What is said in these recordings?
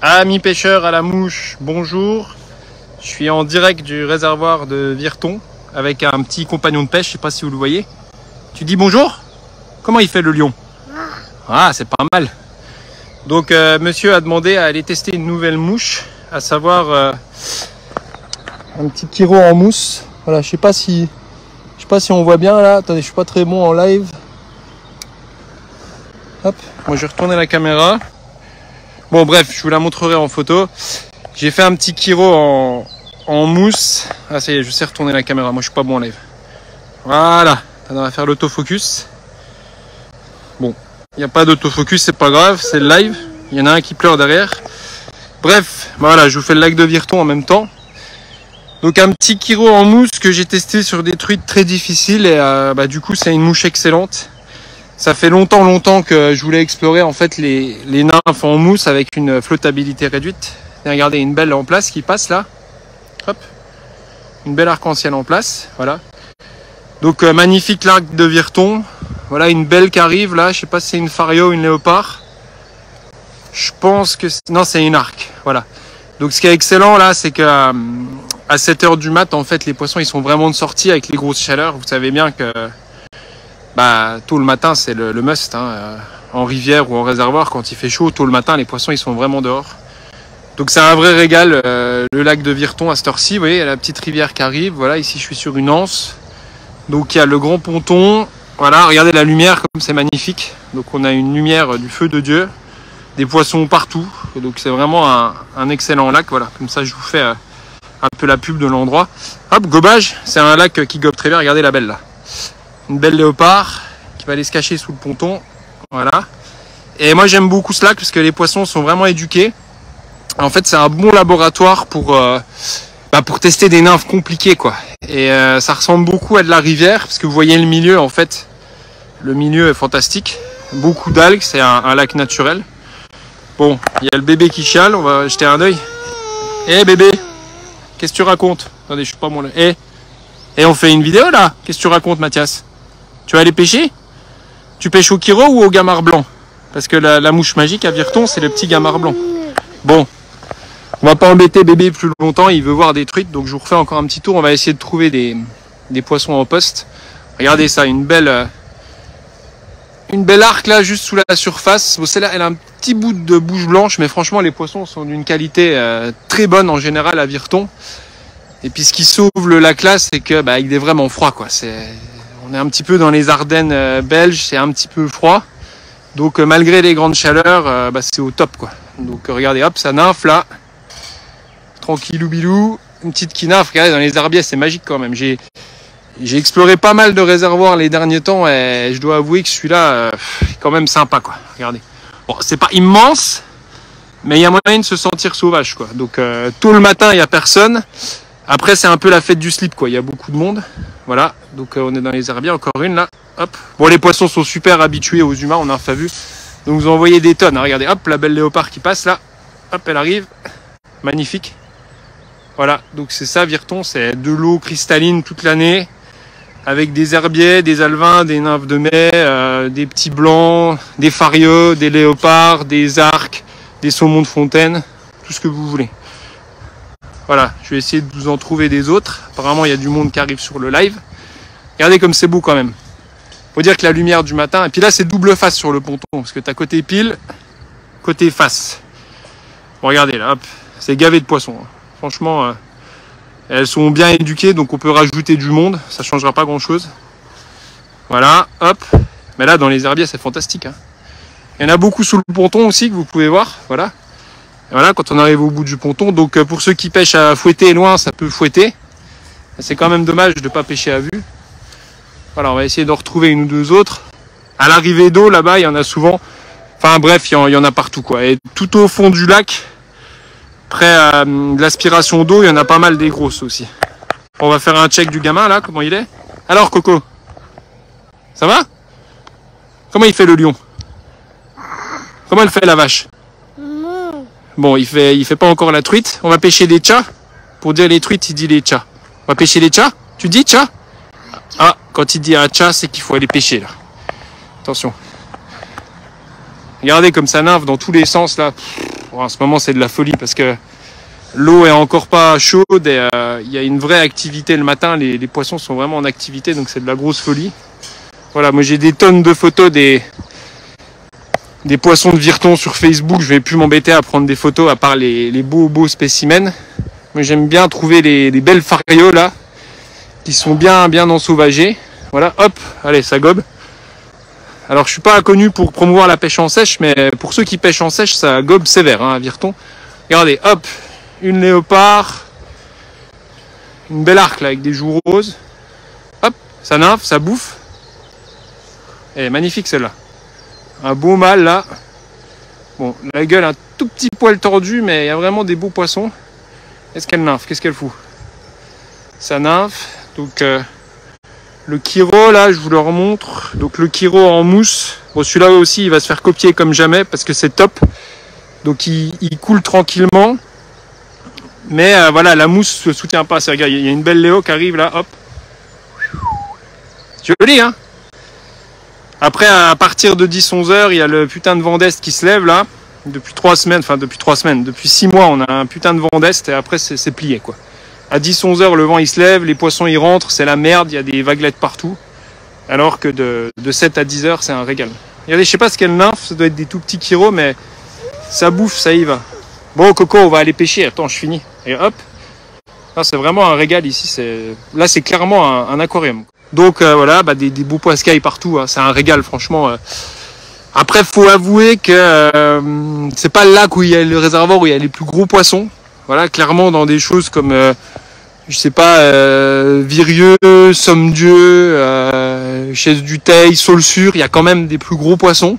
Amis pêcheurs à la mouche, bonjour. Je suis en direct du réservoir de Virton avec un petit compagnon de pêche, je sais pas si vous le voyez. Tu dis bonjour? Comment il fait le lion? Ah, c'est pas mal. Donc monsieur a demandé à aller tester une nouvelle mouche, à savoir un petit kiro en mousse. Voilà, je sais pas si on voit bien là. Attendez, je suis pas très bon en live. Hop, moi je vais retourner la caméra. Bon bref, je vous la montrerai en photo. J'ai fait un petit kiro en mousse. Ah ça y est, je sais retourner la caméra, moi je suis pas bon en live. Voilà, on va faire l'autofocus. Bon, il n'y a pas d'autofocus, c'est pas grave, c'est le live. Il y en a un qui pleure derrière. Bref, voilà, je vous fais le lac de Virton en même temps. Donc un petit kiro en mousse que j'ai testé sur des truites très difficiles et du coup c'est une mouche excellente. Ça fait longtemps que je voulais explorer en fait les nymphes en mousse avec une flottabilité réduite. Et regardez, une belle en place qui passe là. Hop. Une belle arc-en-ciel en place, voilà. Donc magnifique lac de Virton. Voilà une belle qui arrive là, je sais pas si c'est une fario ou une léopard. Je pense que non, c'est une arc, voilà. Donc ce qui est excellent là, c'est que à 7 h du mat, en fait, les poissons ils sont vraiment de sortie avec les grosses chaleurs. Vous savez bien que tôt le matin, c'est le must. En rivière ou en réservoir, quand il fait chaud, tôt le matin, les poissons ils sont vraiment dehors. Donc c'est un vrai régal, le lac de Virton à cette heure-ci. Vous voyez, il y a la petite rivière qui arrive. Voilà, ici je suis sur une anse. Donc il y a le grand ponton. Voilà, regardez la lumière, comme c'est magnifique. Donc on a une lumière du feu de Dieu. Des poissons partout. Donc c'est vraiment un excellent lac. Voilà, comme ça je vous fais un peu la pub de l'endroit. Hop, gobage, c'est un lac qui gobe très bien. Regardez la belle là. Une belle léopard qui va aller se cacher sous le ponton. Voilà. Et moi j'aime beaucoup ce lac parce que les poissons sont vraiment éduqués. En fait c'est un bon laboratoire pour tester des nymphes compliquées quoi. Et ça ressemble beaucoup à de la rivière parce que vous voyez le milieu en fait. Le milieu est fantastique. Beaucoup d'algues, c'est un lac naturel. Bon, il y a le bébé qui chiale, on va jeter un œil. Eh bébé, qu'est-ce que tu racontes? Attendez, je suis pas bon là. Eh, on fait une vidéo là. Qu'est-ce que tu racontes Mathias? Tu vas aller pêcher? Tu pêches au kiro ou au gamard blanc? Parce que la mouche magique à Virton, c'est le petit gamard blanc. Bon, on va pas embêter bébé plus longtemps, il veut voir des truites, donc je vous refais encore un petit tour. On va essayer de trouver des poissons en poste. Regardez ça, une belle arc là, juste sous la surface. Bon, celle-là, elle a un petit bout de bouche blanche, mais franchement, les poissons sont d'une qualité très bonne en général à Virton. Et puis ce qui sauve le lac là, c'est que il est vraiment froid quoi. On est un petit peu dans les Ardennes belges, c'est un petit peu froid. Donc malgré les grandes chaleurs, c'est au top quoi. Donc regardez, hop, ça nymphe là. Tranquillou bilou, une petite qui nymphe. Regardez, dans les herbiers, c'est magique quand même. J'ai exploré pas mal de réservoirs les derniers temps et je dois avouer que celui-là est quand même sympa quoi. Regardez. Bon, c'est pas immense, mais il y a moyen de se sentir sauvage quoi. Donc tôt le matin, il y a personne. Après, c'est un peu la fête du slip, quoi. Il y a beaucoup de monde. Voilà. Donc, on est dans les herbiers. Encore une, là. Hop. Bon, les poissons sont super habitués aux humains. On a enfin vu. Donc, vous en voyez des tonnes. Regardez. Hop, la belle léopard qui passe, là. Hop, elle arrive. Magnifique. Voilà. Donc, c'est ça, Virton. C'est de l'eau cristalline toute l'année. Avec des herbiers, des alevins, des nymphes de mai, des petits blancs, des farieux, des léopards, des arcs, des saumons de fontaine. Tout ce que vous voulez. Voilà, je vais essayer de vous en trouver des autres. Apparemment, il y a du monde qui arrive sur le live. Regardez comme c'est beau quand même. Faut dire que la lumière du matin... Et puis là, c'est double face sur le ponton. Parce que tu as côté pile, côté face. Bon, regardez là, hop. C'est gavé de poissons. Franchement, elles sont bien éduquées. Donc, on peut rajouter du monde. Ça ne changera pas grand-chose. Voilà, hop. Mais là, dans les herbiers, c'est fantastique. Il y en a beaucoup sous le ponton aussi que vous pouvez voir. Voilà. Et voilà, quand on arrive au bout du ponton, donc pour ceux qui pêchent à fouetter loin, ça peut fouetter. C'est quand même dommage de ne pas pêcher à vue. Voilà, on va essayer d'en retrouver une ou deux autres. À l'arrivée d'eau, là-bas, il y en a souvent. Enfin bref, il y en a partout quoi. Et tout au fond du lac, près de l'aspiration d'eau, il y en a pas mal des grosses aussi. On va faire un check du gamin là, comment il est. Alors Coco, ça va? Comment il fait le lion? Comment elle fait la vache? Bon, il fait pas encore la truite. On va pêcher des tchas. Pour dire les truites, il dit les tchas. On va pêcher les tchas. Tu dis tcha? Ah, quand il dit un tcha, c'est qu'il faut aller pêcher là. Attention. Regardez comme ça nymphe dans tous les sens là. en ce moment c'est de la folie parce que l'eau est encore pas chaude et il y a une vraie activité le matin. Les poissons sont vraiment en activité, donc c'est de la grosse folie. Voilà, moi j'ai des tonnes de photos des poissons de Virton sur Facebook. Je vais plus m'embêter à prendre des photos à part les beaux spécimens. Moi j'aime bien trouver les belles farios là, qui sont bien ensauvagées. Voilà, hop, allez, ça gobe. Alors je suis pas connu pour promouvoir la pêche en sèche, mais pour ceux qui pêchent en sèche, ça gobe sévère hein, à Virton. Regardez, hop, une léopard, une belle arc là avec des joues roses. Hop, ça nymphe, ça bouffe. Elle est magnifique celle-là. Un beau mâle là. Bon, la gueule un tout petit poil tordu, mais il y a vraiment des beaux poissons. Est-ce qu'elle nymphe? Qu'est-ce qu'elle fout? Ça nymphe. Donc le Kiro là, je vous le remontre. Donc le Kiro en mousse. Bon, celui-là aussi, il va se faire copier comme jamais parce que c'est top. Donc il coule tranquillement. Mais voilà, la mousse se soutient pas. Regarde, il y a une belle Léo qui arrive là, hop. Joli hein. Après, à partir de 10-11 heures, il y a le putain de vent d'est qui se lève là. Depuis 3 semaines, depuis 6 mois, on a un putain de vent d'est et après c'est plié quoi. À 10-11 heures, le vent il se lève, les poissons ils rentrent, c'est la merde, il y a des vaguelettes partout. Alors que de 7 à 10 heures, c'est un régal. Regardez, je sais pas ce qu'elle nymphe, ça doit être des tout petits Kiro, mais ça bouffe, ça y va. Bon, Coco, on va aller pêcher. Attends, je finis. Et hop. C'est vraiment un régal ici. Là, c'est clairement un aquarium. Donc voilà, des beaux poiscailles partout. Hein. C'est un régal, franchement. Après, faut avouer que c'est pas le lac où il y a le réservoir où il y a les plus gros poissons. Voilà, clairement dans des choses comme, je sais pas, Virieux, Somme-Dieu, Chaise du Teil, Saulsure, il y a quand même des plus gros poissons.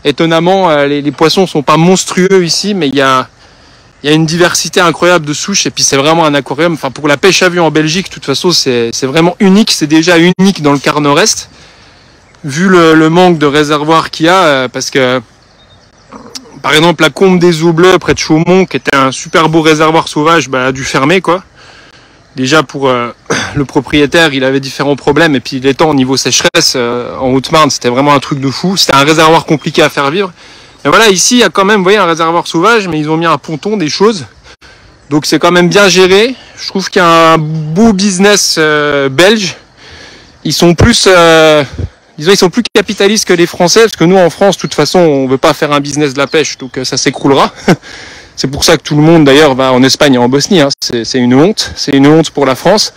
Étonnamment, les poissons sont pas monstrueux ici, mais il y a une diversité incroyable de souches et puis c'est vraiment un aquarium. Enfin, pour la pêche à vue en Belgique, de toute façon, c'est vraiment unique. C'est déjà unique dans le quart nord-est, vu le manque de réservoirs qu'il y a, parce que, par exemple, la Combe des Eaux Bleues près de Chaumont, qui était un super beau réservoir sauvage, a dû fermer, quoi. Déjà pour le propriétaire, il avait différents problèmes et puis les temps au niveau sécheresse en Haute-Marne, c'était vraiment un truc de fou. C'était un réservoir compliqué à faire vivre. Mais voilà, ici, il y a quand même, vous voyez, un réservoir sauvage, mais ils ont mis un ponton, des choses. Donc c'est quand même bien géré. Je trouve qu'il y a un beau business belge. Ils sont plus, ils sont plus capitalistes que les Français, parce que nous, en France, de toute façon, on veut pas faire un business de la pêche, donc ça s'écroulera. C'est pour ça que tout le monde, d'ailleurs, va en Espagne et en Bosnie. Hein. C'est une honte. C'est une honte pour la France.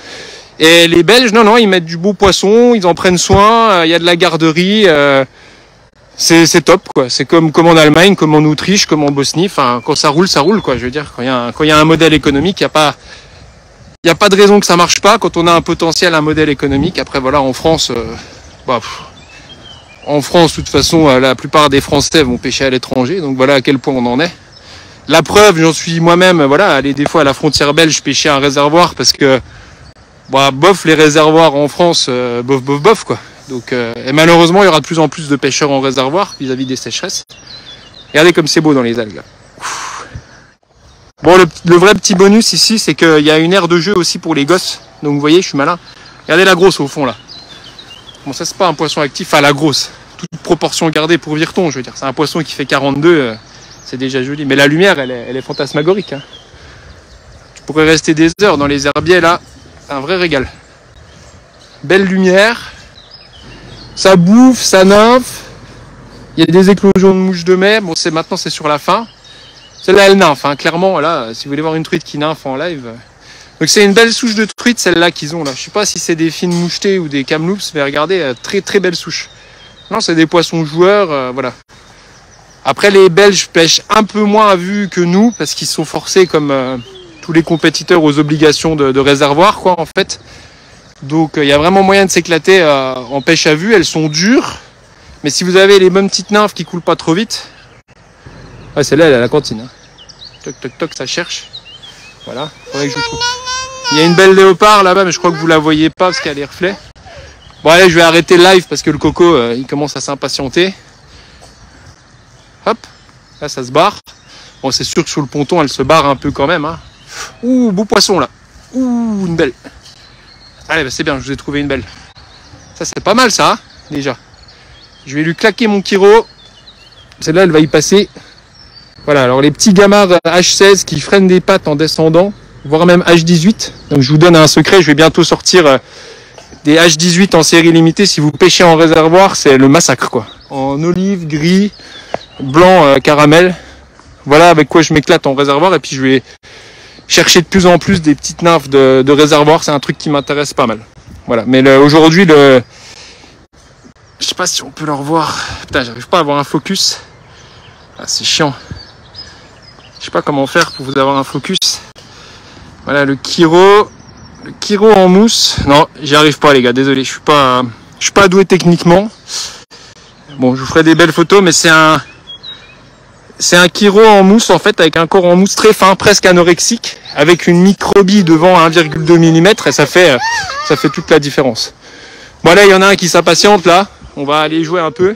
Et les Belges, non, ils mettent du beau poisson, ils en prennent soin. Il y a de la garderie. C'est top, quoi. C'est comme en Allemagne, comme en Autriche, comme en Bosnie. Enfin, quand ça roule, quoi. Je veux dire, quand il y a un modèle économique, il y a pas de raison que ça marche pas. Quand on a un potentiel, un modèle économique. Après, voilà, en France, en France, de toute façon, la plupart des Français vont pêcher à l'étranger. Donc voilà à quel point on en est. La preuve, j'en suis moi-même, voilà, aller des fois à la frontière belge pêcher un réservoir parce que, bof, les réservoirs en France, bof, quoi. Donc, et malheureusement, il y aura de plus en plus de pêcheurs en réservoir vis-à-vis des sécheresses. Regardez comme c'est beau dans les algues, là. Bon, le vrai petit bonus ici, c'est qu'il y a une aire de jeu aussi pour les gosses. Donc, vous voyez, je suis malin. Regardez la grosse au fond, là. Bon, ça, c'est pas un poisson actif, enfin, la grosse. Toute proportion gardée pour Virton, je veux dire. C'est un poisson qui fait 42, c'est déjà joli. Mais la lumière, elle est fantasmagorique. Hein. Tu pourrais rester des heures dans les herbiers, là. C'est un vrai régal. Belle lumière. Ça bouffe, ça nymphe. Il y a des éclosions de mouches de mai. Bon, maintenant, c'est sur la fin. Celle-là, elle nymphe. Hein. Clairement, là, si vous voulez voir une truite qui nymphe en live. Donc, c'est une belle souche de truite, celle-là qu'ils ont, là. Je sais pas si c'est des fines mouchetées ou des kamloops, mais regardez, très, très belle souche. Non, c'est des poissons joueurs, voilà. Après, les Belges pêchent un peu moins à vue que nous, parce qu'ils sont forcés, comme tous les compétiteurs, aux obligations de réservoir, quoi, en fait. Donc, il y a vraiment moyen de s'éclater en pêche à vue. Elles sont dures, mais si vous avez les bonnes petites nymphes qui coulent pas trop vite... Ouais, celle-là, elle est à la cantine. Hein. Toc, toc, toc, ça cherche. Voilà, faudrait que je trouve. Il y a une belle léopard là-bas, mais je crois que vous la voyez pas, parce qu'il y a les reflets. Bon, allez, je vais arrêter le live, parce que le coco, il commence à s'impatienter. Hop, là, ça se barre. Bon, c'est sûr que sur le ponton, elle se barre un peu quand même. Hein. Ouh, beau poisson, là. Ouh, une belle. Allez, c'est bien, je vous ai trouvé une belle. Ça, c'est pas mal, ça, hein, déjà. Je vais lui claquer mon Kiro. Celle-là, elle va y passer. Voilà, alors les petits gamards H16 qui freinent des pattes en descendant, voire même H18. Donc je vous donne un secret, je vais bientôt sortir des H18 en série limitée. Si vous pêchez en réservoir, c'est le massacre quoi. En olive, gris, blanc, caramel. Voilà avec quoi je m'éclate en réservoir. Et puis je vais chercher de plus en plus des petites nymphes de réservoir. C'est un truc qui m'intéresse pas mal. Voilà, mais aujourd'hui, je sais pas si on peut le revoir. Putain, j'arrive pas à avoir un focus. Ah, c'est chiant. Je sais pas comment faire pour vous avoir un focus. Voilà le Kiro en mousse. Non, j'y arrive pas les gars, désolé, je suis pas doué techniquement. Bon, je vous ferai des belles photos, mais c'est un Kiro en mousse en fait, avec un corps en mousse très fin, presque anorexique, avec une microbie devant à 1,2 mm et ça fait toute la différence. Bon là, il y en a un qui s'impatiente là. On va aller jouer un peu.